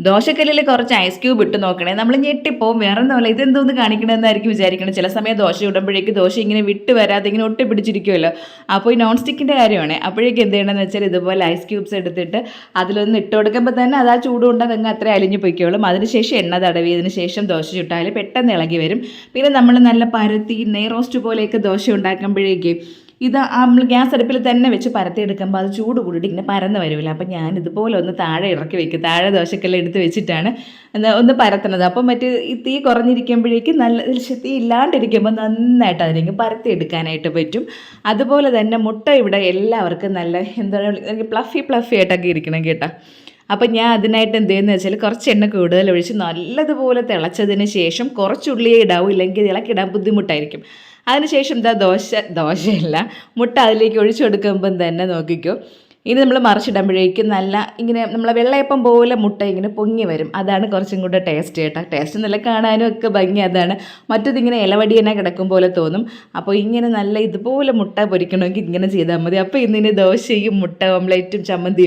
ദോശക്കല്ലിൽ കുറച്ച് ice cube ഇട്ട് നോക്കണേ, നമ്മൾ ഞെട്ടിപ്പോവും. വേറെ ഒന്നുമല്ല, ഇതെന്തോന്ന് കാണിക്കണമെന്നായിരിക്കും വിചാരിക്കണം. ചില സമയം ദോശ ഇടുമ്പോഴേക്ക് ദോശ ഇങ്ങനെ വിട്ട് വരാതെ ഇങ്ങനെ ഒട്ടി പിടിച്ചിരിക്കുമല്ലോ. അപ്പോൾ ഈ നോൺ സ്റ്റിക്കിൻ്റെ കാര്യമാണ്. അപ്പോഴേക്ക് എന്ത് ചെയ്യണമെന്ന് വെച്ചാൽ ഇതുപോലെ ഐസ് ക്യൂബ്സ് എടുത്തിട്ട് അതിലൊന്ന് ഇട്ട് കൊടുക്കുമ്പോൾ തന്നെ അത് ആ ചൂട് കൊണ്ട് അതങ്ങ് അത്ര അലിഞ്ഞു പൊയ്ക്കോളും. അതിനുശേഷം എണ്ണ തടവിയതിന് ശേഷം ദോശ ചുട്ടാൽ പെട്ടെന്ന് ഇളകി വരും. പിന്നെ നമ്മൾ നല്ല പരത്തി നെയ് റോസ്റ്റ് പോലെയൊക്കെ ദോശ ഉണ്ടാക്കുമ്പോഴേക്ക് ഇത് നമ്മൾ ഗ്യാസ് അടുപ്പിൽ തന്നെ വെച്ച് പരത്തിയെടുക്കുമ്പോൾ അത് ചൂട് കൂടിയിട്ട് ഇങ്ങനെ പരന്ന് വരുമല്ലോ. അപ്പം ഞാൻ ഇതുപോലെ ഒന്ന് താഴെ ഇറക്കി വെക്കും. താഴെ ദോശക്കെല്ലാം എടുത്ത് വെച്ചിട്ടാണ് ഒന്ന് പരത്തുന്നത്. അപ്പം മറ്റേ ഈ തീ കുറഞ്ഞിരിക്കുമ്പോഴേക്കും നല്ല തീ ഇല്ലാണ്ടിരിക്കുമ്പോൾ നന്നായിട്ട് അതിലേക്ക് പരത്തിയെടുക്കാനായിട്ട് പറ്റും. അതുപോലെ തന്നെ മുട്ട ഇവിടെ എല്ലാവർക്കും നല്ല എന്താണ് പ്ലഫി ആയിട്ടൊക്കെ ഇരിക്കണം കേട്ടോ. അപ്പം ഞാൻ അതിനായിട്ട് എന്ത് ചെയ്യുന്നത് വെച്ചാൽ കുറച്ച് എണ്ണ കൂടുതൽ ഒഴിച്ച് നല്ലതുപോലെ തിളച്ചതിന് ശേഷം കുറച്ച് ഉള്ളിയെ ഇടാവൂ, ഇല്ലെങ്കിൽ ഇളക്കിടാൻ ബുദ്ധിമുട്ടായിരിക്കും. അതിനുശേഷം ദോശയല്ല മുട്ട അതിലേക്ക് ഒഴിച്ചു കൊടുക്കുമ്പം തന്നെ നോക്കിക്കോ, ഇനി നമ്മൾ മറിച്ചിടുമ്പോഴേക്കും നല്ല ഇങ്ങനെ നമ്മളെ വെള്ളയപ്പം പോലെ മുട്ട ഇങ്ങനെ പൊങ്ങി വരും. അതാണ് കുറച്ചും കൂടെ ടേസ്റ്റ് കേട്ടോ. ടേസ്റ്റ് നല്ല കാണാനും ഒക്കെ ഭംഗി അതാണ്. മറ്റതിങ്ങനെ ഇലവടിയനെ കിടക്കും പോലെ തോന്നും. അപ്പോൾ ഇങ്ങനെ നല്ല ഇതുപോലെ മുട്ട പൊരിക്കണമെങ്കിൽ ഇങ്ങനെ ചെയ്താൽ മതി. അപ്പോൾ ഇന്നിന് ദോശയും മുട്ട ഓംലേറ്റും ചമ്മന്തി